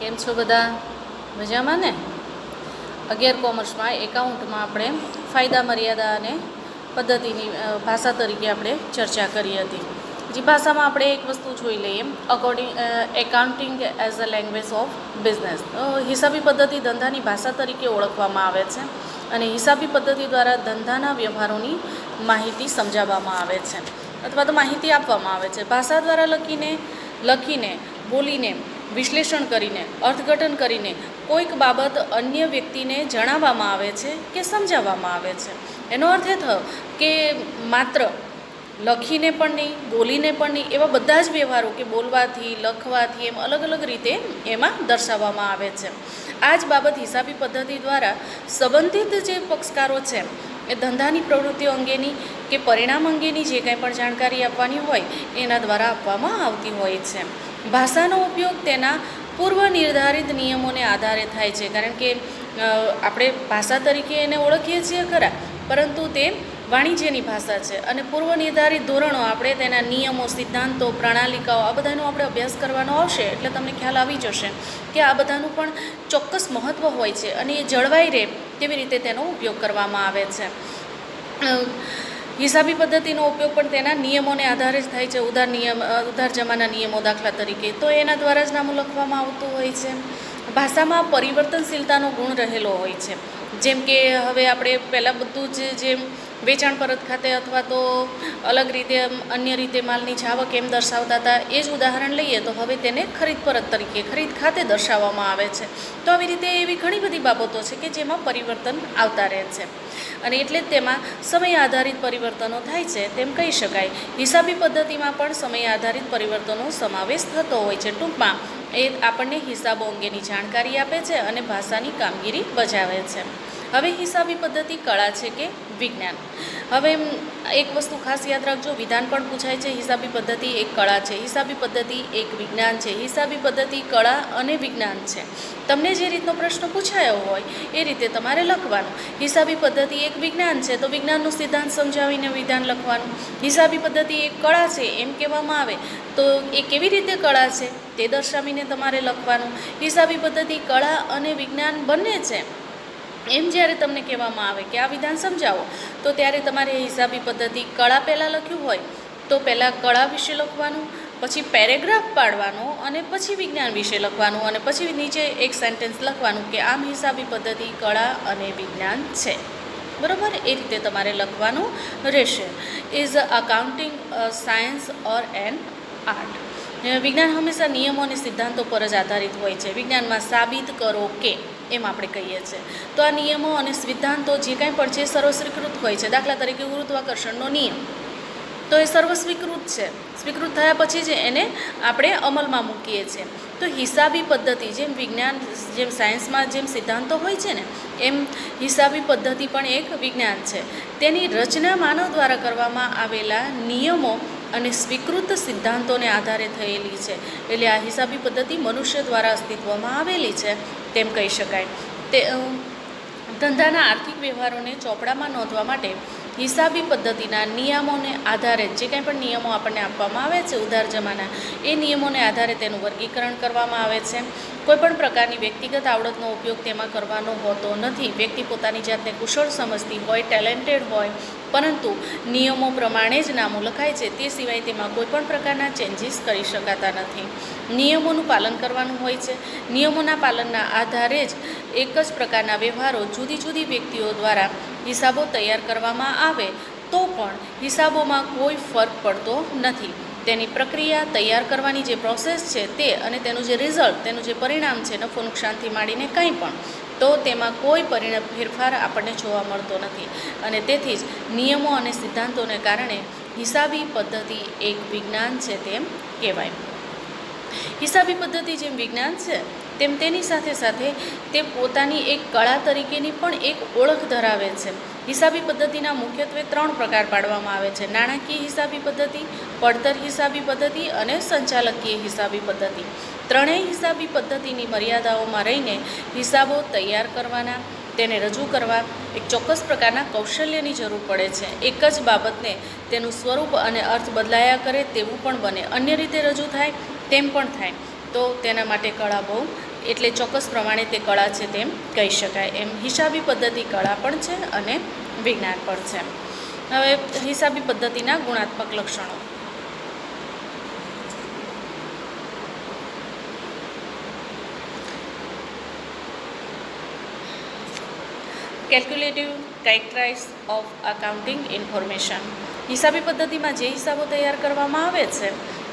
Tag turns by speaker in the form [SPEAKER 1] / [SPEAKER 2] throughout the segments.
[SPEAKER 1] કેમ છો બધા? મજામાં ને? 11 કોમર્સમાં એકાઉન્ટમાં આપણે ફાયદા મર્યાદા અને પદ્ધતિની ભાષા તરીકે આપણે ચર્ચા કરી હતી. જે ભાષામાં આપણે એક વસ્તુ જોઈ લઈએ, accounting as a language of business. હિસાબી પદ્ધતિ ધંધાની ભાષા તરીકે ઓળખવામાં આવે છે અને હિસાબી પદ્ધતિ દ્વારા ધંધાના વ્યવહારોની માહિતી સમજાવવામાં આવે છે અથવા તો માહિતી આપવામાં આવે છે. ભાષા દ્વારા લખીને બોલીને, વિશ્લેષણ કરીને, અર્થઘટન કરીને કોઈક બાબત અન્ય વ્યક્તિને જણાવવામાં આવે છે કે સમજાવવામાં આવે છે. એનો અર્થ એ થયો કે માત્ર લખીને પણ નહીં, બોલીને પણ નહીં, એવા બધા જ વ્યવહારો કે બોલવાથી, લખવાથી એમ અલગ અલગ રીતે એમાં દર્શાવવામાં આવે છે. આ જ બાબત હિસાબી પદ્ધતિ દ્વારા સંબંધિત જે પક્ષકારો છે એ ધંધાની પ્રવૃત્તિઓ અંગેની કે પરિણામ અંગેની જે કંઈ પણ જાણકારી આપવાની હોય એના દ્વારા આપવામાં આવતી હોય છે. ભાષાનો ઉપયોગ તેના પૂર્વ નિર્ધારિત નિયમોને આધારે થાય છે, કારણ કે આપણે ભાષા તરીકે એને ઓળખીએ છીએ ખરા, પરંતુ તે વાણિજ્યની ભાષા છે અને પૂર્વ નિર્ધારિત ધોરણો, આપણે તેના નિયમો, સિદ્ધાંતો, પ્રણાલિકાઓ આ બધાનો આપણે અભ્યાસ કરવાનો આવશે એટલે તમને ખ્યાલ આવી જશે કે આ બધાનું પણ ચોક્કસ મહત્ત્વ હોય છે અને એ જળવાઈ રહે તેવી રીતે તેનો ઉપયોગ કરવામાં આવે છે. હિસાબી પદ્ધતિનો ઉપયોગ પણ તેના નિયમોને આધારે જ થાય છે. ઉધાર જમાના નિયમો દાખલા તરીકે, તો એના દ્વારા જ નામું લખવામાં આવતું હોય છે. ભાષામાં પરિવર્તનશીલતાનો ગુણ રહેલો હોય છે. જેમ કે હવે આપણે પહેલાં બધું જ જેમ વેચાણ પરત ખાતે અથવા તો અલગ રીતે અન્ય રીતે માલની જાવક એમ દર્શાવતા હતા, એ જ ઉદાહરણ લઈએ તો હવે તેને ખરીદ પરત તરીકે, ખરીદ ખાતે દર્શાવવામાં આવે છે. તો આવી રીતે એવી ઘણી બધી બાબતો છે કે જેમાં પરિવર્તન આવતા રહે છે અને એટલે જ તેમાં સમય આધારિત પરિવર્તનો થાય છે તેમ કહી શકાય. હિસાબી પદ્ધતિમાં પણ સમય આધારિત પરિવર્તનો સમાવેશ થતો હોય છે. ટૂંકમાં એ આપણને હિસાબો અંગેની જાણકારી આપે છે અને ભાષાની કામગીરી બજાવે છે. હવે હિસાબી પદ્ધતિ કળા છે કે વિજ્ઞાન? હવે એક વસ્તુ ખાસ યાદ રાખજો, વિધાન પણ પૂછાય છે. હિસાબી પદ્ધતિ એક કળા છે, હિસાબી પદ્ધતિ એક વિજ્ઞાન છે. હિસાબી પદ્ધતિ કળા અને વિજ્ઞાન છે. તમને જે રીતનો પ્રશ્ન પૂછાયો હોય એ રીતે તમારે લખવાનું. હિસાબી પદ્ધતિ એક વિજ્ઞાન છે તો વિજ્ઞાનનો સિદ્ધાંત સમજાવીને વિધાન લખવાનું. હિસાબી પદ્ધતિ એક કળા છે એમ કહેવામાં આવે તો એ કેવી રીતે કળા છે તે દર્શાવીને તમારે લખવાનું. હિસાબી પદ્ધતિ કળા અને વિજ્ઞાન બંને છે એમ જ્યારે તમને કહેવામાં આવે કે આ વિધાન સમજાવો, તો ત્યારે તમારે હિસાબી પદ્ધતિ કળા પહેલાં લખ્યું હોય તો પહેલાં કળા વિશે લખવાનું, પછી પેરેગ્રાફ પાડવાનો અને પછી વિજ્ઞાન વિશે લખવાનું અને પછી નીચે એક સેન્ટેન્સ લખવાનું કે આમ હિસાબી પદ્ધતિ કળા અને વિજ્ઞાન છે. બરાબર? એ રીતે તમારે લખવાનું રહેશે. Is accounting science or N art? વિજ્ઞાન હંમેશા નિયમો અને સિદ્ધાંતો પર જ આધારિત હોય છે. વિજ્ઞાનમાં સાબિત કરો કે એમ આપણે કહીએ છીએ. તો આ નિયમો અને સિદ્ધાંતો જે કાંઈ પણ છે સર્વસ્વીકૃત હોય છે. દાખલા તરીકે ગુરુત્વાકર્ષણનો નિયમ, તો એ સર્વસ્વીકૃત છે. સ્વીકૃત થયા પછી જ એને આપણે અમલમાં મૂકીએ છીએ. તો હિસાબી પદ્ધતિ જેમ સાયન્સમાં જેમ સિદ્ધાંતો હોય છે ને, એમ હિસાબી પદ્ધતિ પણ એક વિજ્ઞાન છે. તેની રચના માનવ દ્વારા કરવામાં આવેલા નિયમો અને સ્વીકૃત સિદ્ધાંતોને આધારે થયેલી છે. એટલે આ હિસાબી પદ્ધતિ મનુષ્ય દ્વારા અસ્તિત્વમાં આવેલી છે તેમ કહી શકાય. તે ધંધાના આર્થિક વ્યવહારોને ચોપડામાં નોંધવા માટે હિસાબી પદ્ધતિના નિયમોને આધારે જે કંઈ પણ નિયમો આપણને આપવામાં આવે છે ઉધાર જમાના, એ નિયમોને આધારે તેનું વર્ગીકરણ કરવામાં આવે છે. કોઈપણ પ્રકારની વ્યક્તિગત આવડતનો ઉપયોગ તેમાં કરવાનો હોતો નથી. વ્યક્તિ પોતાની જાતને કુશળ સમજતી હોય, ટેલેન્ટેડ હોય, પરંતુ નિયમો પ્રમાણે જ નામું લખાય છે. તે સિવાય તેમાં કોઈપણ પ્રકારના ચેન્જીસ કરી શકાતા નથી. નિયમોનું પાલન કરવાનું હોય છે. નિયમોના પાલનના આધારે જ એક જ પ્રકારના વ્યવહારો જુદી જુદી વ્યક્તિઓ દ્વારા હિસાબો તૈયાર કરવામાં આવે તો પણ હિસાબોમાં કોઈ ફરક પડતો નથી. તેની પ્રક્રિયા, તૈયાર કરવાની જે પ્રોસેસ છે તે અને તેનું જે રિઝલ્ટ, તેનું જે પરિણામ છે, નફો નુકસાનથી માંડીને કંઈ પણ, તો તેમાં કોઈ ફેરફાર આપણને જોવા મળતો નથી. અને તેથી જ નિયમો અને સિદ્ધાંતોને કારણે હિસાબી પદ્ધતિ એક વિજ્ઞાન છે તેમ કહેવાય. હિસાબી પદ્ધતિ જેમ વિજ્ઞાન છે તેમ તેની સાથે સાથે તે પોતાની એક કળા તરીકેની પણ એક ઓળખ ધરાવે છે. હિસાબી પદ્ધતિના મુખ્યત્વે 3 પ્રકાર પાડવામાં આવે છે: નાણાકીય હિસાબી પદ્ધતિ, પડતર હિસાબી પદ્ધતિ અને સંચાલકીય હિસાબી પદ્ધતિ. ત્રણેય હિસાબી પદ્ધતિની મર્યાદાઓમાં રહીને હિસાબો તૈયાર કરવાના, તેને રજૂ કરવા એક ચોક્કસ પ્રકારના કૌશલ્યની જરૂર પડે છે. એક જ બાબતને તેનું સ્વરૂપ અને અર્થ બદલાયા કરે તેવું પણ બને, અન્ય રીતે રજૂ થાય તેમ પણ થાય, તો તેના માટે કળા બહુ એટલે ચોક્કસ પ્રમાણે તે કળા છે તેમ કહી શકાય. એમ હિસાબી પદ્ધતિ કળા પણ છે અને વિજ્ઞાન પણ છે. હવે હિસાબી પદ્ધતિના ગુણાત્મક લક્ષણો. Calculative characterise of accounting information. હિસાબી પદ્ધતિમાં જે હિસાબો તૈયાર કરવામાં આવે છે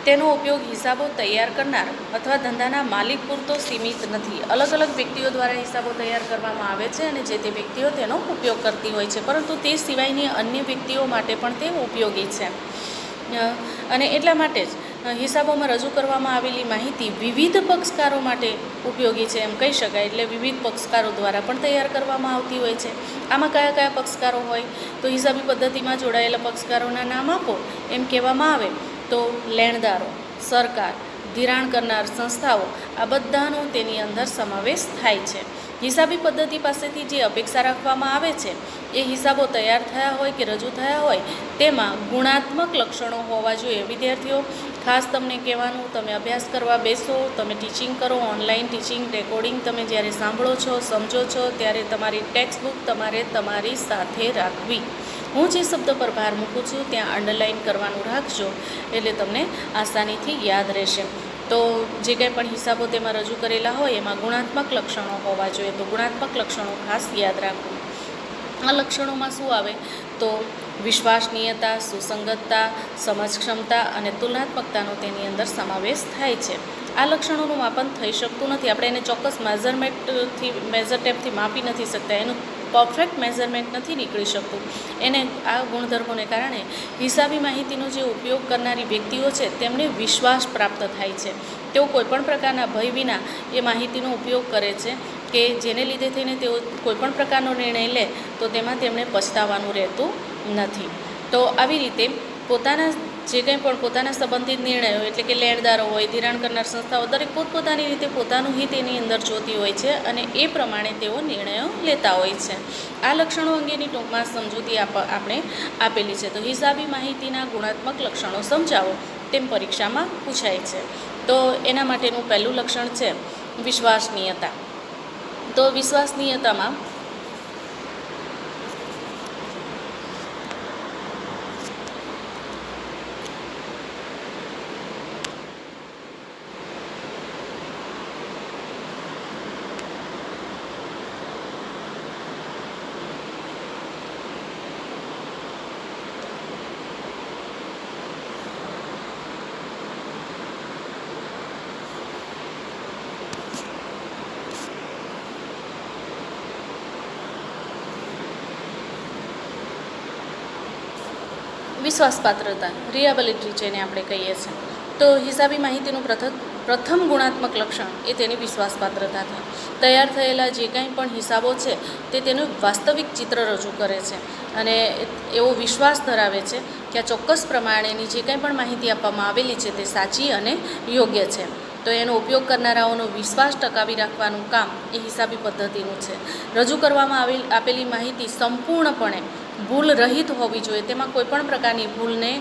[SPEAKER 1] તેનો ઉપયોગ હિસાબો તૈયાર કરનાર અથવા ધંધાના માલિક પૂરતો સીમિત નથી. અલગ અલગ વ્યક્તિઓ દ્વારા હિસાબો તૈયાર કરવામાં આવે છે અને જે તે વ્યક્તિઓ તેનો ઉપયોગ કરતી હોય છે, પરંતુ તે સિવાયની અન્ય વ્યક્તિઓ માટે પણ તે ઉપયોગી છે. અને એટલા માટે જ હિસાબોમાં રજૂ કરવામાં આવેલી માહિતી વિવિધ પક્ષકારો માટે ઉપયોગી છે એમ કહી શકાય. એટલે વિવિધ પક્ષકારો દ્વારા પણ તૈયાર કરવામાં આવતી હોય છે. આમાં કયા કયા પક્ષકારો હોય તો હિસાબી પદ્ધતિમાં જોડાયેલા પક્ષકારોના નામ આપો એમ કહેવામાં આવે તો લેણદારો, સરકાર, ધિરાણ કરનાર સંસ્થાઓ, આ બધાનો તેની અંદર સમાવેશ થાય છે. હિસાબી પદ્ધતિ પાસેથી જે અપેક્ષા રાખવામાં આવે છે એ હિસાબો તૈયાર થયા હોય કે રજૂ થયા હોય તેમાં ગુણાત્મક લક્ષણો હોવા જોઈએ. વિદ્યાર્થીઓ, ખાસ તમને કહેવાનું, તમે અભ્યાસ કરવા બેસો, તમે ટીચિંગ કરો, ઓનલાઈન ટીચિંગ રેકોર્ડિંગ તમે જ્યારે સાંભળો છો, સમજો છો, ત્યારે તમારી ટેક્સ્ટ બુક તમારે તમારી સાથે રાખવી. હું જે શબ્દ પર ભાર મૂકું છું ત્યાં અંડરલાઇન કરવાનું રાખજો, એટલે તમને આસાનીથી યાદ રહેશે. તો જે કંઈ પણ હિસાબો તેમાં રજૂ કરેલા હોય એમાં ગુણાત્મક લક્ષણો હોવા જોઈએ. તો ગુણાત્મક લક્ષણો ખાસ યાદ રાખવું. આ લક્ષણોમાં શું આવે તો વિશ્વસનીયતા, સુસંગતતા, સમજક્ષમતા અને તુલનાત્મકતાનો તેની અંદર સમાવેશ થાય છે. આ લક્ષણોનું માપન થઈ શકતું નથી. આપણે એને ચોક્કસ મેઝર ટેપથી માપી નથી શકતા. એનું પરફેક્ટ મેઝરમેન્ટ નથી નીકળી શકતું. એને આ ગુણધર્મોને કારણે હિસાબી માહિતીનો જે ઉપયોગ કરનારી વ્યક્તિઓ છે તેમને વિશ્વાસ પ્રાપ્ત થાય છે. તેઓ કોઈપણ પ્રકારના ભય વિના એ માહિતીનો ઉપયોગ કરે છે કે જેને લીધે થઈને તેઓ કોઈપણ પ્રકારનો નિર્ણય લે તો તેમાં તેમણે પછતાવાનું રહેતું નથી. તો આવી રીતે પોતાના જે કંઈ પણ પોતાના સંબંધિત નિર્ણયો, એટલે કે લેણદારો હોય, ધિરાણ કરનાર સંસ્થાઓ, દરેક પોતપોતાની રીતે પોતાનું હિત એની અંદર જોતી હોય છે અને એ પ્રમાણે તેઓ નિર્ણયો લેતા હોય છે. આ લક્ષણો અંગેની ટૂંકમાં સમજૂતી આપણે આપેલી છે. તો હિસાબી માહિતીના ગુણાત્મક લક્ષણો સમજાવો તેમ પરીક્ષામાં પૂછાય છે. તો એના માટેનું પહેલું લક્ષણ છે વિશ્વસનીયતા. તો વિશ્વસનીયતામાં વિશ્વાસપાત્રતા, રિયાબિલિટી જેને આપણે કહીએ છીએ. તો હિસાબી માહિતીનું પ્રથમ ગુણાત્મક લક્ષણ એ તેની વિશ્વાસપાત્રતા છે. તૈયાર થયેલા જે કાંઈ પણ હિસાબો છે તે તેનું વાસ્તવિક ચિત્ર રજૂ કરે છે અને એવો વિશ્વાસ ધરાવે છે કે આ ચોક્કસ પ્રમાણેની જે કંઈ પણ માહિતી આપવામાં આવેલી છે તે સાચી અને યોગ્ય છે. તો એનો ઉપયોગ કરનારાઓનો વિશ્વાસ ટકાવી રાખવાનું કામ એ હિસાબી પદ્ધતિનું છે. રજૂ કરવામાં આપેલી માહિતી સંપૂર્ણપણે ભૂલ રહિત હોવી જોઈએ. તેમાં કોઈપણ પ્રકારની ભૂલને,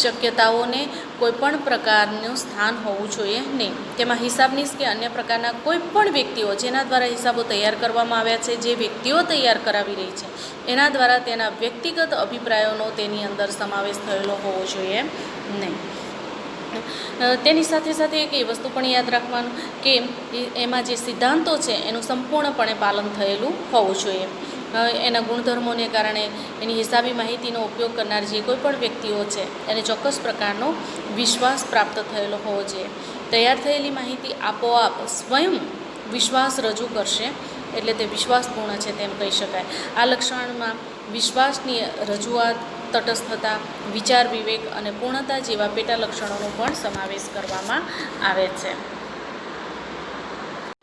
[SPEAKER 1] શક્યતાઓને કોઈપણ પ્રકારનું સ્થાન હોવું જોઈએ નહીં. તેમાં હિસાબનીશ કે અન્ય પ્રકારના કોઈપણ વ્યક્તિઓ જેના દ્વારા હિસાબો તૈયાર કરવામાં આવ્યા છે, જે વ્યક્તિઓ તૈયાર કરાવી રહી છે એના દ્વારા તેના વ્યક્તિગત અભિપ્રાયોનો તેની અંદર સમાવેશ થયેલો હોવો જોઈએ નહીં. તેની સાથે સાથે એક એ વસ્તુ પણ યાદ રાખવાનું કે એમાં જે સિદ્ધાંતો છે એનું સંપૂર્ણપણે પાલન થયેલું હોવું જોઈએ. એના ગુણધર્મોને કારણે એની હિસાબી માહિતીનો ઉપયોગ કરનાર જે કોઈ પણ વ્યક્તિઓ છે એને ચોક્કસ પ્રકારનો વિશ્વાસ પ્રાપ્ત થયેલો હોવો જોઈએ. તૈયાર થયેલી માહિતી આપોઆપ સ્વયં વિશ્વાસ રજૂ કરશે એટલે તે વિશ્વાસપૂર્ણ છે તેમ કહી શકાય. આ લક્ષણમાં વિશ્વાસની રજૂઆત, તટસ્થતા, વિચાર વિવેક અને પૂર્ણતા જેવા પેટા લક્ષણોનો પણ સમાવેશ કરવામાં આવે છે.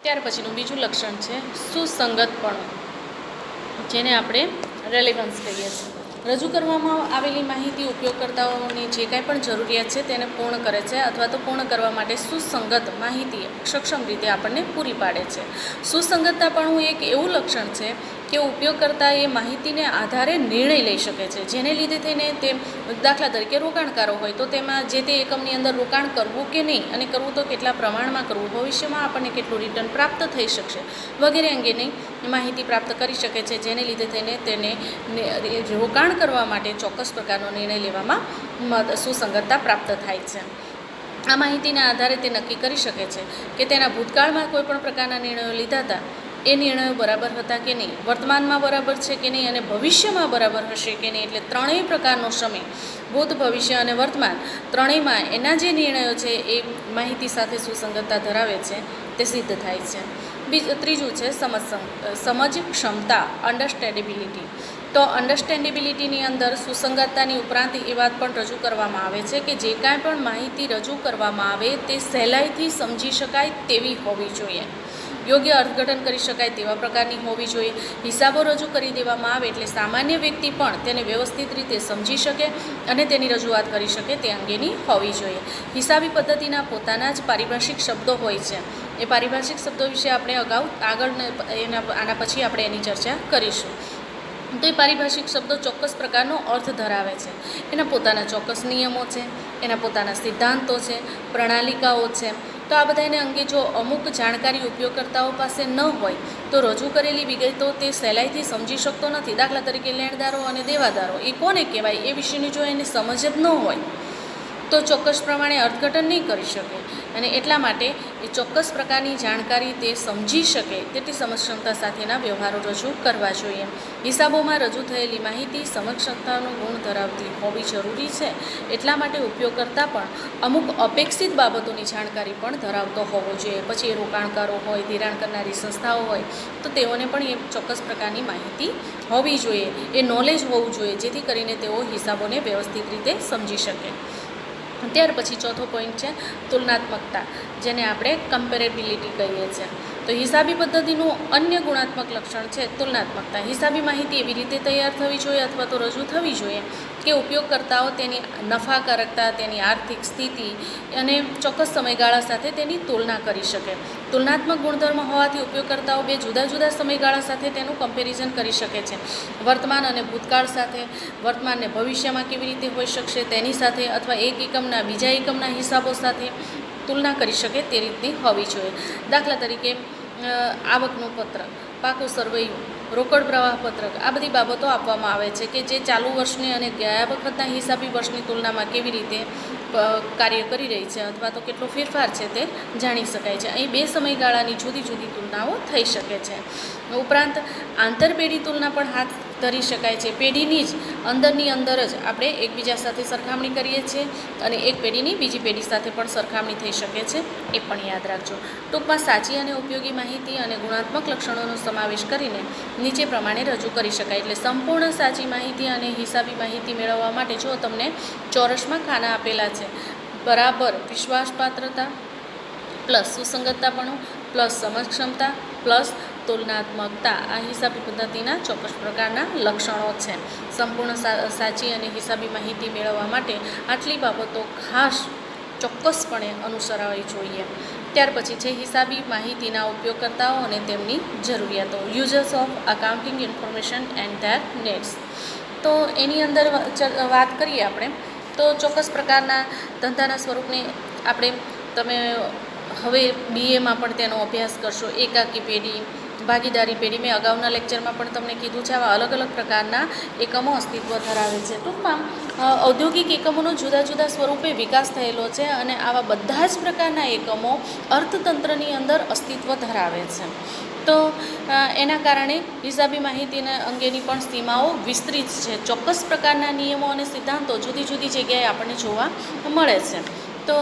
[SPEAKER 1] ત્યાર પછીનું બીજું લક્ષણ છે સુસંગતપણું, જેને આપણે રેલેવન્સ કહીએ છીએ. રજૂ કરવામાં આવેલી માહિતી ઉપયોગકર્તાઓની જે કાંઈ પણ જરૂરિયાત છે તેને પૂર્ણ કરે છે અથવા તો પૂર્ણ કરવા માટે સુસંગત માહિતી સક્ષમ રીતે આપણને પૂરી પાડે છે. સુસંગતતાપણું એક એવું લક્ષણ છે કે ઉપયોગકર્તા એ માહિતીને આધારે નિર્ણય લઈ શકે છે, જેને લીધે થઈને તે દાખલા તરીકે રોકાણકારો હોય તો તેમાં જે તે એકમની અંદર રોકાણ કરવું કે નહીં, અને કરવું તો કેટલા પ્રમાણમાં કરવું, ભવિષ્યમાં આપણને કેટલું રિટર્ન પ્રાપ્ત થઈ શકશે વગેરે અંગેની માહિતી પ્રાપ્ત કરી શકે છે, જેને લીધે થઈને તેને રોકાણ કરવા માટે ચોક્કસ પ્રકારનો નિર્ણય લેવામાં સુસંગતતા પ્રાપ્ત થાય છે. આ માહિતીના આધારે તે નક્કી કરી શકે છે કે તેના ભૂતકાળમાં કોઈપણ પ્રકારના નિર્ણયો લીધા હતા એ નિર્ણયો બરાબર હતા કે નહીં, વર્તમાનમાં બરાબર છે કે નહીં, અને ભવિષ્યમાં બરાબર હશે કે નહીં. એટલે ત્રણેય પ્રકારનો સમય, ભૂત, ભવિષ્ય અને વર્તમાન, ત્રણેયમાં એના જે નિર્ણયો છે એ માહિતી સાથે સુસંગતતા ધરાવે છે તે સિદ્ધ થાય છે. ત્રીજું છે સમજ ક્ષમતા, અન્ડરસ્ટેન્ડેબિલિટી. તો અન્ડરસ્ટેન્ડેબિલિટીની અંદર સુસંગતતાની ઉપરાંત એ વાત પણ રજૂ કરવામાં આવે છે કે જે કાંઈ પણ માહિતી રજૂ કરવામાં આવે તે સહેલાઈથી સમજી શકાય તેવી હોવી જોઈએ, યોગ્ય અર્થઘટન કરી શકાય તેવા પ્રકારની હોવી જોઈએ. હિસાબો રજૂ કરી દેવામાં આવે એટલે સામાન્ય વ્યક્તિ પણ તેને વ્યવસ્થિત રીતે સમજી શકે અને તેની રજૂઆત કરી શકે તે અંગેની હોવી જોઈએ. હિસાબી પદ્ધતિના પોતાના જ પારિભાષિક શબ્દો હોય છે. એ પારિભાષિક શબ્દો વિશે આપણે આના પછી આપણે એની ચર્ચા કરીશું. તો એ પારિભાષિક શબ્દો ચોક્કસ પ્રકારનો અર્થ ધરાવે છે. એના પોતાના ચોક્કસ નિયમો છે, એના પોતાના સિદ્ધાંતો છે, પ્રણાલિકાઓ છે. તો આ બધાને અંગે જો અમુક જાણકારી ઉપયોગકર્તાઓ પાસે ન હોય તો રજૂ કરેલી વિગતો તે સહેલાઈથી સમજી શકતો નથી. દાખલા તરીકે લેણદારો અને દેવાદારો એ કોને કહેવાય એ વિશેની જો એને સમજ જ ન હોય તો ચોક્કસ પ્રમાણે અર્થઘટન નહીં કરી શકે, અને એટલા માટે એ ચોક્કસ પ્રકારની જાણકારી તે સમજી શકે તેટલી સમજક્ષમતા સાથેના વ્યવહારો રજૂ કરવા જોઈએ. હિસાબોમાં રજૂ થયેલી માહિતી સમજક્ષમતાનો ગુણ ધરાવતી હોવી જરૂરી છે. એટલા માટે ઉપયોગકર્તા પણ અમુક અપેક્ષિત બાબતોની જાણકારી પણ ધરાવતો હોવો જોઈએ. પછી એ રોકાણકારો હોય, ધિરાણ કરનારી સંસ્થાઓ હોય તો તેઓને પણ એ ચોક્કસ પ્રકારની માહિતી હોવી જોઈએ, એ નોલેજ હોવું જોઈએ, જેથી કરીને તેઓ હિસાબોને વ્યવસ્થિત રીતે સમજી શકે. ત્યાર પછી ચોથો પોઈન્ટ છે તુલનાત્મકતા, જેને આપણે કમ્પેરેબિલિટી કહીએ છીએ. તો હિસાબી પદ્ધતિનું અન્ય ગુણાત્મક લક્ષણ છે તુલનાત્મકતા. હિસાબી માહિતી એવી રીતે તૈયાર થવી જોઈએ અથવા તો રજૂ થવી જોઈએ કે ઉપયોગકર્તાઓ તેની નફાકારકતા, તેની આર્થિક સ્થિતિ અને ચોક્કસ સમયગાળા સાથે તેની તુલના કરી શકે. તુલનાત્મક ગુણધર્મ હોવાથી ઉપયોગકર્તાઓ બે જુદા જુદા સમયગાળા સાથે તેનું કમ્પેરિઝન કરી શકે છે. વર્તમાન અને ભૂતકાળ સાથે, વર્તમાનને ભવિષ્યમાં કેવી રીતે હોઈ શકશે તેની સાથે, અથવા એક એકમના બીજા એકમના હિસાબો સાથે તુલના કરી શકે તે રીતની હોવી જોઈએ. દાખલા તરીકે આવકનું પત્રક, પાકું સરવૈયું, રોકડ પ્રવાહ પત્રક, આ બધી બાબતો આપવામાં આવે છે કે જે ચાલુ વર્ષની અને ગયા વખતના હિસાબી વર્ષની તુલનામાં કેવી રીતે કાર્ય કરી રહી છે અથવા તો કેટલો ફેરફાર છે તે જાણી શકાય છે. અહીં બે સમયગાળાની જુદી જુદી તુલનાઓ થઈ શકે છે. ઉપરાંત આંતરપેઢી તુલના પણ હાથ ધરી શકાય છે. પેઢીની જ અંદરની અંદર જ આપણે એકબીજા સાથે સરખામણી કરીએ છીએ અને એક પેઢીની બીજી પેઢી સાથે પણ સરખામણી થઈ શકે છે, એ પણ યાદ રાખજો. ટૂંકમાં સાચી અને ઉપયોગી માહિતી અને ગુણાત્મક લક્ષણોનો સમાવેશ કરીને નીચે પ્રમાણે રજૂ કરી શકાય. એટલે સંપૂર્ણ સાચી માહિતી અને હિસાબી માહિતી મેળવવા માટે જો તમને ચોરસમાં ખાના આપેલા છે, બરાબર વિશ્વાસપાત્રતા પ્લસ સુસંગતતાપણું પ્લસ સમજક્ષમતા પ્લસ તુલનાત્મકતા, આ હિસાબી પદ્ધતિના ચોક્કસ પ્રકારના લક્ષણો છે. સંપૂર્ણ સાચી અને હિસાબી માહિતી મેળવવા માટે આટલી બાબતો ખાસ ચોક્કસપણે અનુસરાવવી જોઈએ. ત્યાર પછી છે હિસાબી માહિતીના ઉપયોગકર્તાઓ અને તેમની જરૂરિયાતો, users of accounting information and there needs. તો એની અંદર વાત કરીએ આપણે તો ચોક્કસ પ્રકારના ધંધાના સ્વરૂપને તમે હવે બીએમાં પણ તેનો અભ્યાસ કરશો. એકાકી પેઢી, ભાગીદારી પેઢી, મેં અગાઉના લેક્ચરમાં પણ તમને કીધું છે, આવા અલગ અલગ પ્રકારના એકમો અસ્તિત્વ ધરાવે છે. ટૂંકમાં ઔદ્યોગિક એકમોનો જુદા જુદા સ્વરૂપે વિકાસ થયેલો છે અને આવા બધા જ પ્રકારના એકમો અર્થતંત્રની અંદર અસ્તિત્વ ધરાવે છે. તો એના કારણે હિસાબી માહિતીના અંગેની પણ સીમાઓ વિસ્તૃત છે. ચોક્કસ પ્રકારના નિયમો અને સિદ્ધાંતો જુદી જુદી જગ્યાએ આપણને જોવા મળે છે. તો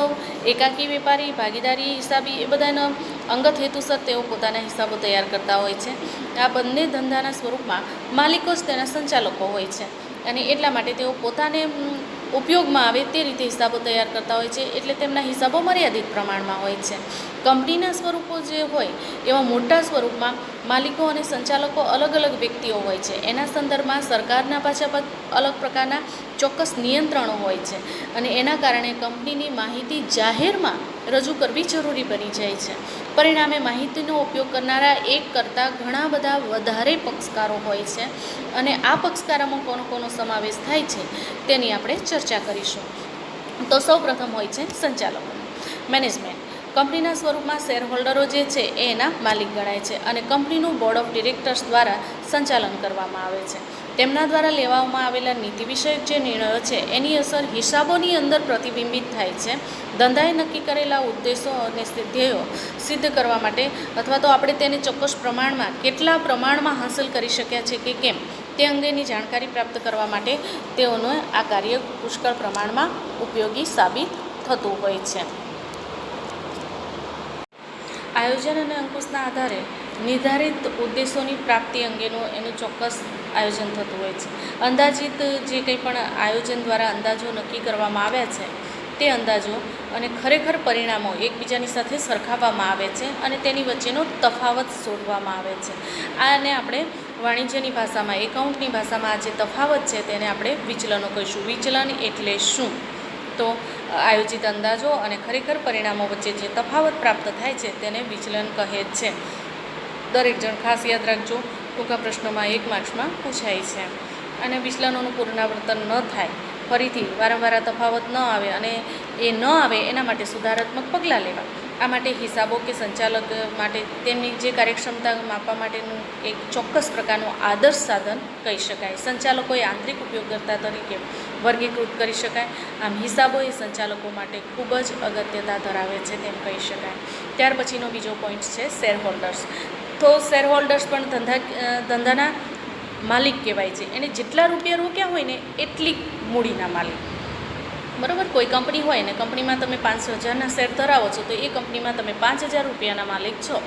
[SPEAKER 1] એકાકી વેપારી, ભાગીદારી હિસાબી, એ બધાના અંગત હેતુસર તેઓ પોતાના હિસાબો તૈયાર કરતા હોય છે. આ બંને ધંધાના સ્વરૂપમાં માલિકો જ તેના સંચાલકો હોય છે અને એટલા માટે તેઓ પોતાને ઉપયોગમાં આવે તે રીતે હિસાબો તૈયાર કરતા હોય છે. એટલે તેમના હિસાબો મર્યાદિત પ્રમાણમાં હોય છે. કંપનીના સ્વરૂપો જે હોય એવા મોટા સ્વરૂપમાં માલિકો અને સંચાલકો અલગ અલગ વ્યક્તિઓ હોય છે. એના સંદર્ભમાં સરકારના પાછા અલગ પ્રકારના ચોક્કસ નિયંત્રણો હોય છે અને એના કારણે કંપનીની માહિતી જાહેરમાં રજૂ કરવી જરૂરી બની જાય છે. પરિણામે માહિતીનો ઉપયોગ કરનારા એક કરતાં ઘણા બધા વધારે પક્ષકારો હોય છે અને આ પક્ષકારોમાં કોનો સમાવેશ થાય છે તેની આપણે ચર્ચા કરીશું. તો સૌ પ્રથમ હોય છે સંચાલકો. મેનેજમેન્ટ કંપનીના સ્વરૂપમાં શેર હોલ્ડરો જે છે એ એના માલિક ગણાય છે અને કંપનીનું બોર્ડ ઓફ ડિરેક્ટર્સ દ્વારા સંચાલન કરવામાં આવે છે. તેમના દ્વારા લેવામાં આવેલા નીતિ વિષયક જે નિર્ણયો છે એની અસર હિસાબોની અંદર પ્રતિબિંબિત થાય છે. ધંધાએ નક્કી કરેલા ઉદ્દેશો અને ધ્યેયો સિદ્ધ કરવા માટે અથવા તો આપણે તેને ચોક્કસ પ્રમાણમાં કેટલા પ્રમાણમાં હાંસલ કરી શક્યા છે કે કેમ તે અંગેની જાણકારી પ્રાપ્ત કરવા માટે તેઓનો આ કાર્ય પુષ્કળ પ્રમાણમાં ઉપયોગી સાબિત થતું હોય છે. આયોજન અને અંકુશના આધારે નિર્ધારિત ઉદ્દેશોની પ્રાપ્તિ અંગેનું એનું ચોક્કસ આયોજન થતું હોય છે. અંદાજિત જે કંઈ પણ આયોજન દ્વારા અંદાજો નક્કી કરવામાં આવ્યા છે તે અંદાજો અને ખરેખર પરિણામો એકબીજાની સાથે સરખાવવામાં આવે છે અને તેની વચ્ચેનો તફાવત શોધવામાં આવે છે. આને આપણે વાણિજ્યની ભાષામાં, એકાઉન્ટની ભાષામાં આ જે તફાવત છે તેને આપણે વિચલનો કહીશું. વિચલન એટલે શું? તો આયોજિત અંદાજો અને ખરેખર પરિણામો વચ્ચે જે તફાવત પ્રાપ્ત થાય છે તેને વિચલન કહે છે. દરેક જણ ખાસ યાદ રાખજો, ટૂંકા પ્રશ્નોમાં 1 માર્ક્સમાં પૂછાય છે. અને વિચલનોનું પુનરાવર્તન ન થાય, ફરીથી વારંવાર આ તફાવત ન આવે અને એ ન આવે એના માટે સુધારાત્મક પગલાં લેવા. આ માટે હિસાબો કે સંચાલક માટે તેમની જે કાર્યક્ષમતા માપવા માટેનું એક ચોક્કસ પ્રકારનું આદર્શ સાધન કહી શકાય. સંચાલકોએ આંતરિક ઉપયોગકર્તા તરીકે વર્ગીકૃત કરી શકાય. આમ હિસાબો એ સંચાલકો માટે ખૂબ જ અગત્યતા ધરાવે છે તેમ કહી શકાય. ત્યાર પછીનો બીજો પોઈન્ટ છે શેર હોલ્ડર્સ. તો શેર હોલ્ડર્સ પણ ધંધાના માલિક કહેવાય છે. એને જેટલા રૂપિયા રોક્યા હોય ને એટલી મૂડીના માલિક. બરાબર, કોઈ કંપની હોય ને કંપનીમાં તમે 5,000ના શેર ધરાવો છો તો એ કંપનીમાં તમે 5,000 રૂપિયાના માલિક છો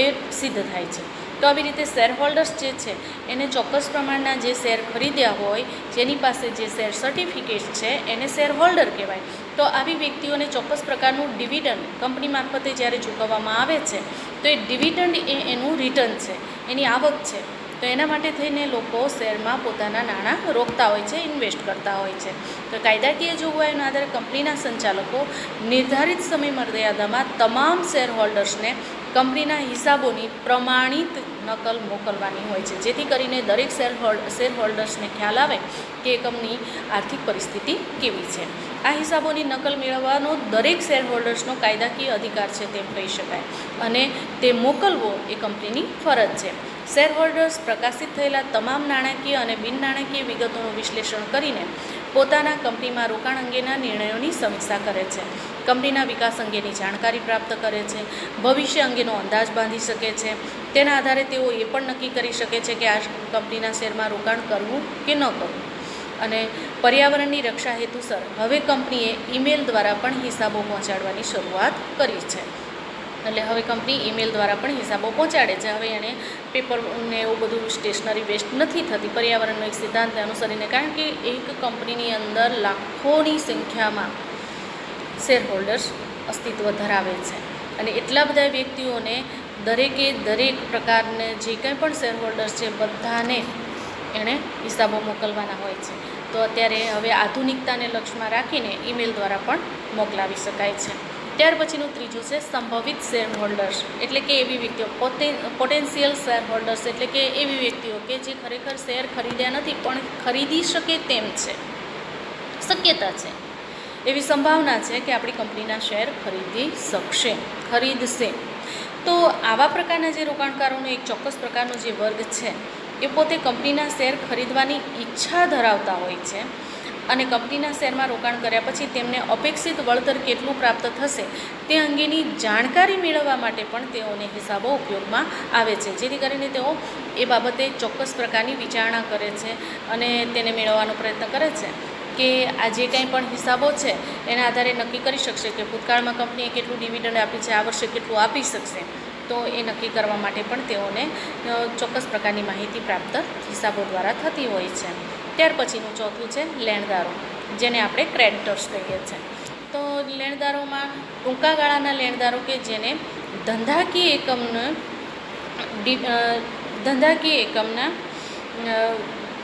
[SPEAKER 1] એ સિદ્ધ થાય છે. તો આવી રીતે શેર હોલ્ડર્સ જે છે એને ચોક્કસ પ્રમાણના જે શેર ખરીદ્યા હોય, જેની પાસે જે શેર સર્ટિફિકેટ છે એને શેર હોલ્ડર કહેવાય. તો આવી વ્યક્તિઓને ચોક્કસ પ્રકારનું ડિવિડન્ડ કંપની મારફતે જ્યારે ચૂકવવામાં આવે છે તો એ ડિવિડન્ડ એ એનું રિટર્ન છે, એની આવક છે. તો એના માટે થઈને લોકો શેરમાં પોતાના નાણાં રોકતા હોય છે, ઇન્વેસ્ટ કરતા હોય છે. તો કાયદાકીય જોગવાઈના આધારે કંપનીના સંચાલકો નિર્ધારિત સમય મર્યાદામાં તમામ શેર હોલ્ડર્સને કંપનીના હિસાબોની પ્રમાણિત નકલ મોકલવાની હોય છે, જેથી કરીને દરેક શેર હોલ્ડર્સને ખ્યાલ આવે કે એ કંપની આર્થિક પરિસ્થિતિ કેવી છે. આ હિસાબોની નકલ મેળવવાનો દરેક શેર હોલ્ડર્સનો કાયદાકીય અધિકાર છે તેમ કહી શકાય અને તે મોકલવો એ કંપનીની ફરજ છે. શેર હોલ્ડર્સ પ્રકાશિત થયેલા તમામ નાણાકીય અને બિન નાણાકીય વિગતોનું વિશ્લેષણ કરીને પોતાના કંપનીમાં રોકાણ અંગેના નિર્ણયોની સમીક્ષા કરે છે, કંપનીના વિકાસ અંગેની જાણકારી પ્રાપ્ત કરે છે, ભવિષ્ય અંગેનો અંદાજ બાંધી શકે છે. તેના આધારે તેઓ એ પણ નક્કી કરી શકે છે કે આ કંપનીના શેરમાં રોકાણ કરવું કે ન કરવું. અને પર્યાવરણની રક્ષા હેતુસર હવે કંપનીએ ઈમેલ દ્વારા પણ હિસાબો પહોંચાડવાની શરૂઆત કરી છે. એટલે હવે કંપની ઈમેલ દ્વારા પણ હિસાબો પહોંચાડે છે. હવે એણે પેપરને એવું બધું સ્ટેશનરી વેસ્ટ નથી થતી પર્યાવરણનો એક સિદ્ધાંત અનુસરીને, કારણ કે એક કંપનીની અંદર લાખોની સંખ્યામાં શેર હોલ્ડર્સ અસ્તિત્વ ધરાવે છે અને એટલા બધા વ્યક્તિઓને દરેક પ્રકારને જે કંઈ પણ શેર હોલ્ડર્સ છે બધાને એણે હિસાબો મોકલવાના હોય છે. તો અત્યારે હવે આધુનિકતાને લક્ષ્યમાં રાખીને ઈમેલ દ્વારા પણ મોકલાવી શકાય છે. ત્યાર પછીનું ત્રીજું છે સંભવિત શેર હોલ્ડર્સ, એટલે કે એવી વ્યક્તિઓ પોટેન્શિયલ શેર હોલ્ડર્સ, એટલે કે એવી વ્યક્તિઓ કે જે ખરેખર શેર ખરીદ્યા નથી પણ ખરીદી શકે તેમ છે, શક્યતા છે, એવી સંભાવના છે કે આપણી કંપનીના શેર ખરીદશે. તો આવા પ્રકારના જે રોકાણકારોનો એક ચોક્કસ પ્રકારનો જે વર્ગ છે એ પોતે કંપનીના શેર ખરીદવાની ઈચ્છા ધરાવતા હોય છે અને કંપનીના શેરમાં રોકાણ કર્યા પછી તેમને અપેક્ષિત વળતર કેટલું પ્રાપ્ત થશે તે અંગેની જાણકારી મેળવવા માટે પણ તેઓને હિસાબો ઉપયોગમાં આવે છે, જેથી કરીને તેઓ એ બાબતે ચોક્કસ પ્રકારની વિચારણા કરે છે અને તેને મેળવવાનો પ્રયત્ન કરે છે કે આ જે કંઈ પણ હિસાબો છે એના આધારે નક્કી કરી શકશે કે ભૂતકાળમાં કંપનીએ કેટલું ડિવિડન્ડ આપી છે, આ વર્ષે કેટલું આપી શકશે. તો એ નક્કી કરવા માટે પણ તેઓને ચોક્કસ પ્રકારની માહિતી પ્રાપ્ત હિસાબો દ્વારા થતી હોય છે. ત્યાર પછીનું ચોથું છે લેણદારો, જેને આપણે ક્રેડિટર્સ કહીએ છીએ. તો લેણદારોમાં ટૂંકા ગાળાના લેણદારો કે જેને ધંધાકીય એકમને ધંધાકીય એકમના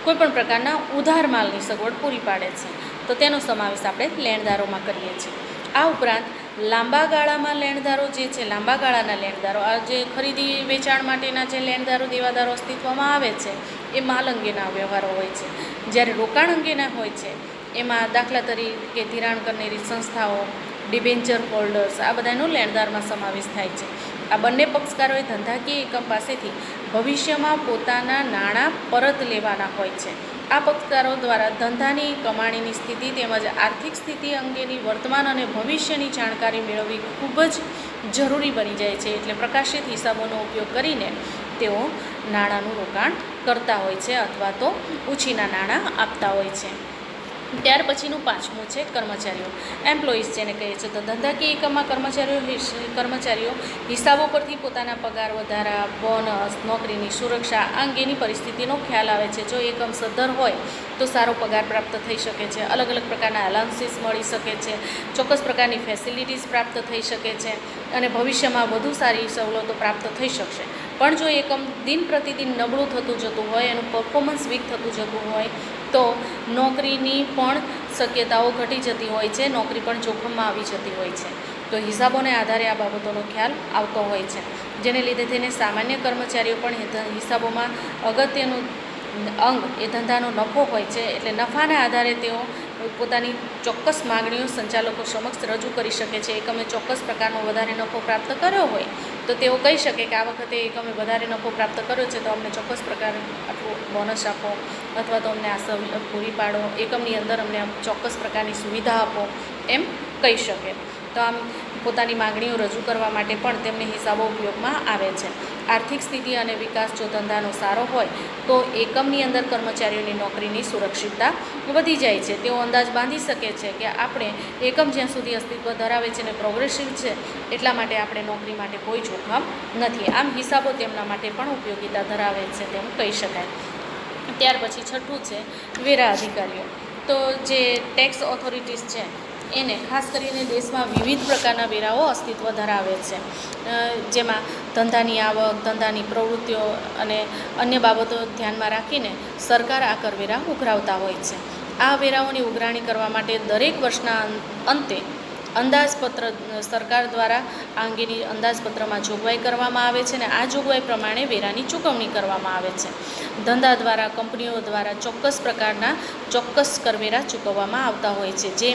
[SPEAKER 1] કોઈપણ પ્રકારના ઉધાર માલની સગવડ પૂરી પાડે છે, તો તેનો સમાવેશ આપણે લેણદારોમાં કરીએ છીએ. આ ઉપરાંત લાંબા ગાળામાં લેણદારો જે છે, લાંબા ગાળાના લેણદારો, આ જે ખરીદી વેચાણ માટેના જે લેણદારો દેવાદારો અસ્તિત્વમાં આવે છે એ માલ અંગેના વ્યવહારો હોય છે. જ્યારે રોકાણ અંગેના હોય છે એમાં દાખલા તરીકે ધિરાણ કરનારી સંસ્થાઓ, ડિબેન્ચર હોલ્ડર્સ, આ બધાનો લેણદારમાં સમાવેશ થાય છે. આ બંને પક્ષકારોએ ધંધાકીય એકમ પાસેથી ભવિષ્યમાં પોતાના નાણાં પરત લેવાના હોય છે. આ પક્ષકારો દ્વારા ધંધાની કમાણીની સ્થિતિ તેમજ આર્થિક સ્થિતિ અંગેની વર્તમાન અને ભવિષ્યની જાણકારી મેળવવી ખૂબ જ જરૂરી બની જાય છે. એટલે પ્રકાશિત હિસાબોનો ઉપયોગ કરીને તેઓ નાણાંનું રોકાણ કરતા હોય છે અથવા તો ઉછીના નાણાં આપતા હોય છે. ત્યાર પછીનું પાંચમું છે કર્મચારીઓ, એમ્પ્લોઈઝ જેને કહીએ છીએ. તો ધંધાકીય એકમમાં કર્મચારીઓ હિસાબો પરથી પોતાના પગાર વધારા, બોનસ, નોકરીની સુરક્ષા આ અંગેની પરિસ્થિતિનો ખ્યાલ આવે છે. જો એકમ સદ્ધર હોય તો સારો પગાર પ્રાપ્ત થઈ શકે છે, અલગ અલગ પ્રકારના અલાઉન્સીસ મળી શકે છે, ચોક્કસ પ્રકારની ફેસિલિટીઝ પ્રાપ્ત થઈ શકે છે અને ભવિષ્યમાં વધુ સારી સવલતો પ્રાપ્ત થઈ શકશે. પણ જો એકમ દિન પ્રતિદિન નબળું થતું જતું હોય, એનું પરફોર્મન્સ વીક થતું જતું હોય તો નોકરીની પણ શક્યતાઓ ઘટી જતી હોય છે, નોકરી પણ જોખમમાં આવી જતી હોય છે. તો હિસાબોને આધારે આ બાબતોનો ખ્યાલ આવતો હોય છે, જેને લીધે તેને સામાન્ય કર્મચારીઓ પણ હિસાબોમાં અગત્યનું અંગ એ ધંધાનો નફો હોય છે. એટલે નફાના આધારે તેઓ પોતાની ચોક્કસ માગણીઓ સંચાલકો સમક્ષ રજૂ કરી શકે છે. એકમે ચોક્કસ પ્રકારનો વધારે નફો પ્રાપ્ત કર્યો હોય તો તેઓ કહી શકે કે આ વખતે એકમે વધારે નફો પ્રાપ્ત કર્યો છે તો અમને ચોક્કસ પ્રકાર આટલું બોનસ આપો અથવા તો અમને આ સવલત પૂરી પાડો, એકમની અંદર અમને ચોક્કસ પ્રકારની સુવિધા આપો, એમ કહી શકે. તો આમ પોતાની માગણીઓ રજૂ કરવા માટે પણ તેમને હિસાબો ઉપયોગમાં આવે છે. આર્થિક સ્થિતિ અને વિકાસ જો ધંધાનો સારો હોય તો એકમની અંદર કર્મચારીઓની નોકરીની સુરક્ષિતતા વધી જાય છે. તેઓ અંદાજ બાંધી શકે છે કે આપણે એકમ જ્યાં સુધી અસ્તિત્વ ધરાવે છે અને પ્રોગ્રેસિવ છે એટલા માટે આપણે નોકરી માટે કોઈ જોખમ નથી. આમ હિસાબો તેમના માટે પણ ઉપયોગિતા ધરાવે છે તેમ કહી શકાય. ત્યાર પછી છઠ્ઠું છે વેરા અધિકારીઓ. તો જે ટેક્સ ઓથોરિટીઝ છે એને ખાસ કરીને દેશમાં વિવિધ પ્રકારના વેરાઓ અસ્તિત્વ ધરાવે છે, જેમાં ધંધાની આવક, ધંધાની પ્રવૃત્તિઓ અને અન્ય બાબતો ધ્યાનમાં રાખીને સરકાર આ કરવેરા ઉઘરાવતા હોય છે. આ વેરાઓની ઉઘરાણી કરવા માટે દરેક વર્ષના અંતે અંદાજપત્ર સરકાર દ્વારા આ અંગેની અંદાજપત્રમાં જોગવાઈ કરવામાં આવે છે અને આ જોગવાઈ પ્રમાણે વેરાની ચૂકવણી કરવામાં આવે છે. ધંધા દ્વારા, કંપનીઓ દ્વારા ચોક્કસ પ્રકારના ચોક્કસ કરવેરા ચૂકવવામાં આવતા હોય છે, જે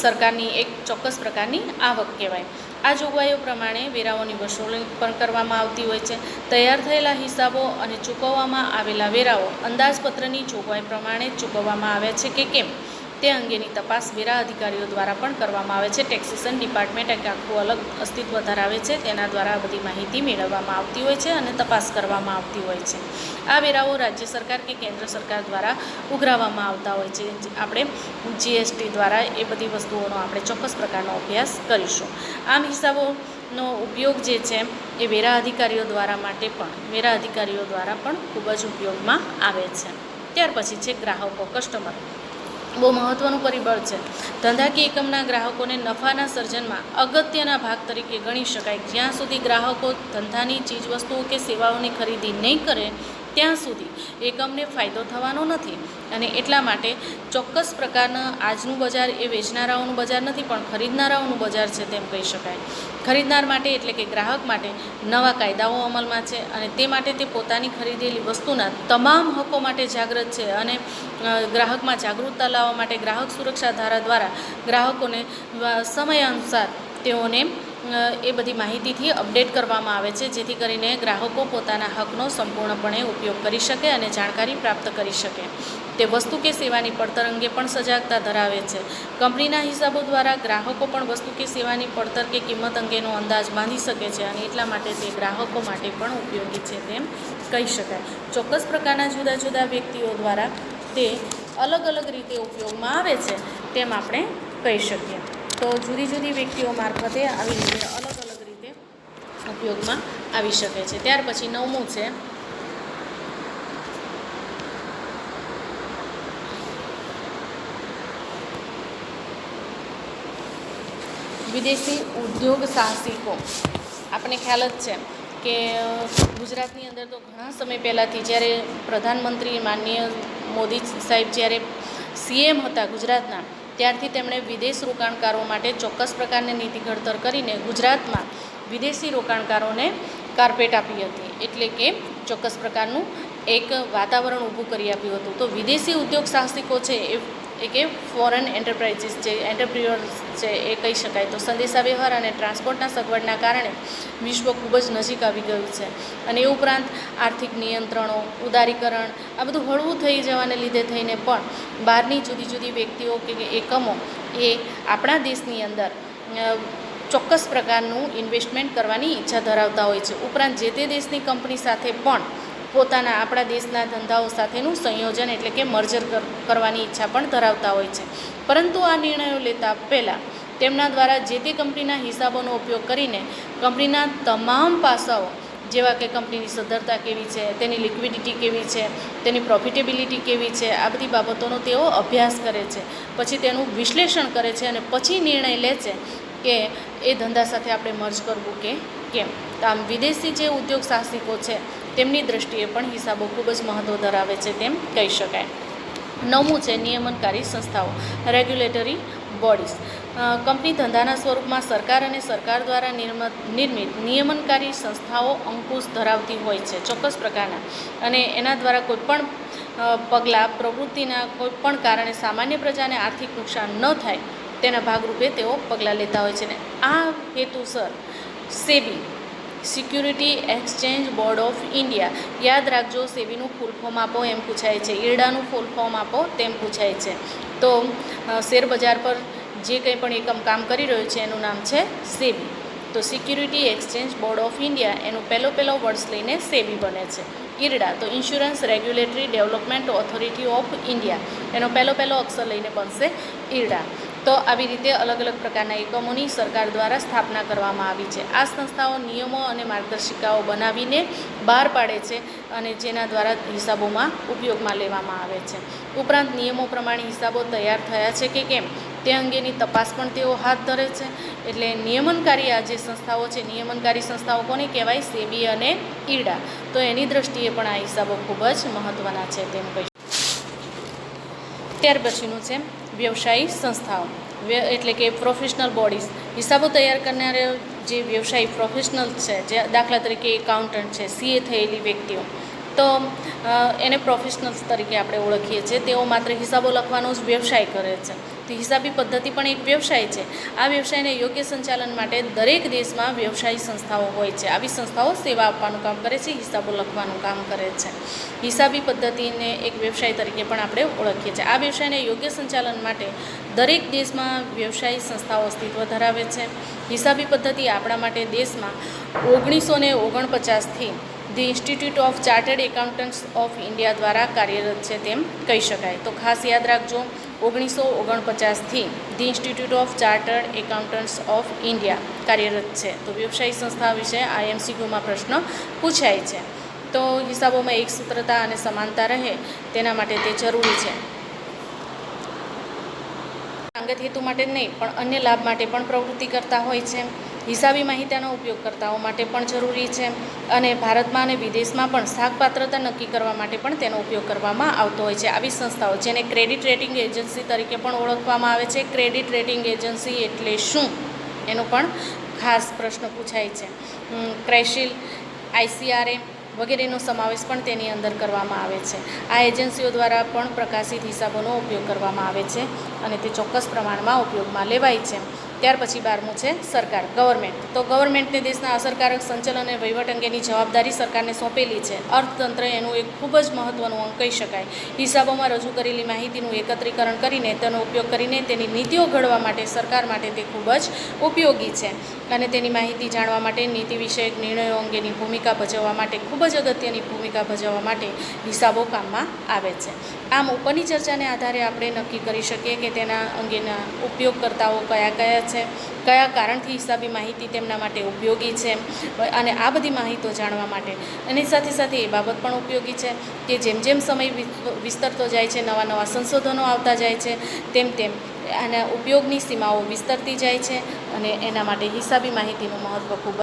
[SPEAKER 1] સરકારની એક ચોક્કસ પ્રકારની આવક કહેવાય. આ જોગવાઈઓ પ્રમાણે વેરાઓની વસૂલી પણ કરવામાં આવતી હોય છે. તૈયાર થયેલા હિસાબો અને ચૂકવવામાં આવેલા વેરાઓ અંદાજપત્રની જોગવાઈ પ્રમાણે ચૂકવવામાં આવે છે કે કેમ તે અંગેની તપાસ વેરા અધિકારીઓ દ્વારા પણ કરવામાં આવે છે. ટેક્સેશન ડિપાર્ટમેન્ટ એક આખું અલગ અસ્તિત્વ ધરાવે છે, તેના દ્વારા આ બધી માહિતી મેળવવામાં આવતી હોય છે અને તપાસ કરવામાં આવતી હોય છે. આ વેરાઓ રાજ્ય સરકાર કે કેન્દ્ર સરકાર દ્વારા ઉઘરાવવામાં આવતા હોય છે. આપણે જીએસટી દ્વારા એ બધી વસ્તુઓનો આપણે ચોક્કસ પ્રકારનો અભ્યાસ કરીશું. આમ હિસાબોનો ઉપયોગ જે છે એ વેરા અધિકારીઓ દ્વારા પણ ખૂબ જ ઉપયોગમાં આવે છે. ત્યાર પછી છે ગ્રાહકો, કસ્ટમર. બહુ મહત્ત્વનું પરિબળ છે. ધંધાકીય એકમના ગ્રાહકોને નફાના સર્જનમાં અગત્યના ભાગ તરીકે ગણી શકાય. જ્યાં સુધી ગ્રાહકો ધંધાની ચીજવસ્તુઓ કે સેવાઓની ખરીદી નહીં કરે ત્યાં સુધી એકમને ફાયદો થવાનો નથી. અને એટલા માટે ચોક્કસ પ્રકારના આજનું બજાર એ વેચનારાઓનું બજાર નથી પણ ખરીદનારાઓનું બજાર છે તેમ કહી શકાય. ખરીદનાર માટે એટલે કે ગ્રાહક માટે નવા કાયદાઓ અમલમાં છે અને તે માટે તે પોતાની ખરીદેલી વસ્તુના તમામ હકો માટે જાગૃત છે અને ગ્રાહકમાં જાગૃતતા લાવવા માટે ગ્રાહક સુરક્ષા ધારા દ્વારા ગ્રાહકોને સમય અનુસાર તેઓને એ બધી માહિતીથી અપડેટ કરવામાં આવે છે, જેથી કરીને ગ્રાહકો પોતાના હકનો સંપૂર્ણપણે ઉપયોગ કરી શકે અને જાણકારી પ્રાપ્ત કરી શકે. તે વસ્તુ કે સેવાની પડતર અંગે પણ સજાગતા ધરાવે છે. કંપનીના હિસાબો દ્વારા ગ્રાહકો પણ વસ્તુ કે સેવાની પડતર કે કિંમત અંગેનો અંદાજ બાંધી શકે છે અને એટલા માટે તે ગ્રાહકો માટે પણ ઉપયોગી છે તેમ કહી શકાય. ચોક્કસ પ્રકારના જુદા જુદા વ્યક્તિઓ દ્વારા તે અલગ અલગ રીતે ઉપયોગમાં આવે છે તેમ આપણે કહી શકીએ. તો જુદી જુદી વ્યક્તિઓ મારફતે આવી રીતે અલગ અલગ રીતે ઉપયોગમાં આવી શકે છે. ત્યાર પછી નવમું છે વિદેશી ઉદ્યોગ સાહસિકો. આપણને ખ્યાલ જ છે કે ગુજરાતની અંદર તો ઘણા સમય પહેલાંથી જ્યારે પ્રધાનમંત્રી માનનીય મોદી સાહેબ જ્યારે સીએમ હતા ગુજરાતના, ત્યારથી તેમણે વિદેશ રોકાણકારો માટે ચોક્કસ પ્રકારની નીતિ ઘડતર કરીને ગુજરાતમાં વિદેશી રોકાણકારોને કાર્પેટ આપી હતી, એટલે કે ચોક્કસ પ્રકારનું એક વાતાવરણ ઊભું કરી આપ્યું હતું. તો વિદેશી ઉદ્યોગ સાહસિકો છે એ કે ફોરેન એન્ટરપ્રાઇઝીસ છે, એન્ટરપ્રિન્યોર્સ છે એ કહી શકાય. તો સંદેશાવ્યવહાર અને ટ્રાન્સપોર્ટના સગવડના કારણે વિશ્વ ખૂબ જ નજીક આવી ગયું છે. અને એ ઉપરાંત આર્થિક નિયંત્રણો, ઉદારીકરણ, આ બધું હળવું થઈ જવાને લીધે થઈને પણ બહારની જુદી જુદી વ્યક્તિઓ કે એકમો એ આપણા દેશની અંદર ચોક્કસ પ્રકારનું ઇન્વેસ્ટમેન્ટ કરવાની ઈચ્છા ધરાવતા હોય છે. ઉપરાંત જે તે દેશની કંપની સાથે પણ પોતાના આપણા દેશના ધંધાઓ સાથેનું સંયોજન એટલે કે મર્જર કરવાની ઈચ્છા પણ ધરાવતા હોય છે. પરંતુ આ નિર્ણયો લેતા પહેલાં તેમના દ્વારા જે તે કંપનીના હિસાબોનો ઉપયોગ કરીને કંપનીના તમામ પાસાઓ, જેવા કે કંપનીની સદ્ધરતા કેવી છે, તેની લિક્વિડિટી કેવી છે, તેની પ્રોફિટેબિલિટી કેવી છે, આ બધી બાબતોનો તેઓ અભ્યાસ કરે છે. પછી તેનું વિશ્લેષણ કરે છે અને પછી નિર્ણય લે છે કે એ ધંધા સાથે આપણે મર્જ કરવું કે કેમ. તો આમ વિદેશી જે ઉદ્યોગ સાહસિકો છે તેમની દૃષ્ટિએ પણ હિસાબો ખૂબ જ મહત્ત્વ ધરાવે છે તેમ કહી શકાય. 9મું છે નિયમનકારી સંસ્થાઓ, રેગ્યુલેટરી બોડીઝ. કંપની ધંધાના સ્વરૂપમાં સરકાર અને સરકાર દ્વારા નિર્મિત નિયમનકારી સંસ્થાઓ અંકુશ ધરાવતી હોય છે ચોક્કસ પ્રકારના, અને એના દ્વારા કોઈપણ પગલાં પ્રવૃત્તિના કોઈપણ કારણે સામાન્ય પ્રજાને આર્થિક નુકસાન ન થાય તેના ભાગરૂપે તેઓ પગલાં લેતા હોય છે. ને આ હેતુસર SEBI, security exchange board of India, યાદ રાખજો સેબીનું ફૂલ ફોર્મ આપો એમ પૂછાય છે, ઈરડાનું ફૂલ ફોર્મ આપો તેમ પૂછાય છે. તો શેરબજાર પર જે કંઈ પણ એકમ કામ કરી રહ્યું છે એનું નામ છે સેબી. તો security exchange board of India એનું પહેલો વર્ડ્સ લઈને સેબી બને છે. ઈરડા તો insurance regulatory development authority of India, એનો પહેલો અક્ષર લઈને બનશે ઈરડા. તો આવી રીતે અલગ અલગ પ્રકારના એકમોની સરકાર દ્વારા સ્થાપના કરવામાં આવી છે. આ સંસ્થાઓ નિયમો અને માર્ગદર્શિકાઓ બનાવીને બહાર પાડે છે અને જેના દ્વારા હિસાબોમાં ઉપયોગમાં લેવામાં આવે છે. ઉપરાંત નિયમો પ્રમાણે હિસાબો તૈયાર થયા છે કે કેમ તે અંગેની તપાસ પણ તેઓ હાથ ધરે છે. એટલે નિયમનકારી આ જે સંસ્થાઓ છે, નિયમનકારી સંસ્થાઓ કોને કહેવાય? સેબી અને ઈરડા. તો એની દૃષ્ટિએ પણ આ હિસાબો ખૂબ જ મહત્ત્વના છે તેમ કહી. ત્યાર પછીનું છે વ્યવસાયી સંસ્થાઓ, એટલે કે પ્રોફેશનલ બોડીઝ. હિસાબો તૈયાર કરનારા જે વ્યવસાયી પ્રોફેશનલ છે, જે દાખલા તરીકે એકાઉન્ટન્ટ છે, સીએ થયેલી વ્યક્તિઓ, તો એને પ્રોફેશનલ્સ તરીકે આપણે ઓળખીએ છીએ. તેઓ માત્ર હિસાબો લખવાનો જ વ્યવસાય કરે છે. તો હિસાબી પદ્ધતિ પણ એક વ્યવસાય છે. આ વ્યવસાયને યોગ્ય સંચાલન માટે દરેક દેશમાં વ્યવસાયી સંસ્થાઓ હોય છે. આવી સંસ્થાઓ સેવા આપવાનું કામ કરે છે, હિસાબો લખવાનું કામ કરે છે. હિસાબી પદ્ધતિને એક વ્યવસાય તરીકે પણ આપણે ઓળખીએ છીએ. આ વ્યવસાયને યોગ્ય સંચાલન માટે દરેક દેશમાં વ્યવસાયી સંસ્થાઓ અસ્તિત્વ ધરાવે છે. હિસાબી પદ્ધતિ આપણા માટે દેશમાં 1949થી the institute of chartered accountants of India દ્વારા કાર્યરત છે તેમ કહી શકાય. તો ખાસ યાદ રાખજો, 1949થી the institute of chartered accountants of India કાર્યરત છે. તો વ્યવસાયી સંસ્થા વિશે IMCQમાં પ્રશ્ન પૂછાય છે. તો હિસાબોમાં એક સૂત્રતા અને સમાનતા રહે તેના માટે તે જરૂરી છે. અંગત હેતુ માટે જ નહીં પણ અન્ય લાભ માટે પણ પ્રવૃત્તિ કરતા હોય છે. હિસાબી માહિતીનો ઉપયોગકર્તાઓ માટે પણ જરૂરી છે. અને ભારતમાં અને વિદેશમાં પણ શાકપાત્રતા નક્કી કરવા માટે પણ તેનો ઉપયોગ કરવામાં આવતો હોય છે. આવી સંસ્થાઓ જેને ક્રેડિટ રેટિંગ એજન્સી તરીકે પણ ઓળખવામાં આવે છે. ક્રેડિટ રેટિંગ એજન્સી એટલે શું એનો પણ ખાસ પ્રશ્ન પૂછાય છે. ક્રેસિલ, ICRA વગેરેનો સમાવેશ પણ તેની અંદર કરવામાં આવે છે. આ એજન્સીઓ દ્વારા પણ પ્રકાશિત હિસાબોનો ઉપયોગ કરવામાં આવે છે અને તે ચોક્કસ પ્રમાણમાં ઉપયોગમાં લેવાય છે. ત્યાર પછી 12મું છે સરકાર, ગવર્મેન્ટ. તો ગવર્મેન્ટને દેશના અસરકારક સંચાલન અને વહીવટ અંગેની જવાબદારી સરકારને સોંપેલી છે. અર્થતંત્ર એનું એક ખૂબ જ મહત્ત્વનું અંગ કહી શકાય. હિસાબોમાં રજૂ કરેલી માહિતીનું એકત્રીકરણ કરીને તેનો ઉપયોગ કરીને તેની નીતિઓ ઘડવા માટે સરકાર માટે તે ખૂબ જ ઉપયોગી છે. અને તેની માહિતી જાણવા માટે, નીતિ વિષયક નિર્ણયો અંગેની ભૂમિકા ભજવવા માટે, ખૂબ જ અગત્યની ભૂમિકા ભજવવા માટે હિસાબો કામમાં આવે છે. આમ ઉપરની ચર્ચાને આધારે આપણે નક્કી કરી શકીએ કે તેના અંગેના ઉપયોગકર્તાઓ કયા કયા છે, કયા કારણથી હિસાબી માહિતી તેમના માટે ઉપયોગી છે, અને આ બધી માહિતીઓ જાણવા માટે અને સાથે સાથે એ બાબત પણ ઉપયોગી છે કે જેમ જેમ સમય વિસ્તરતો જાય છે, નવા નવા સંશોધનો આવતા જાય છે, તેમ તેમ આના ઉપયોગની સીમાઓ વિસ્તરતી જાય છે અને એના માટે હિસાબી માહિતીનું મહત્ત્વ ખૂબ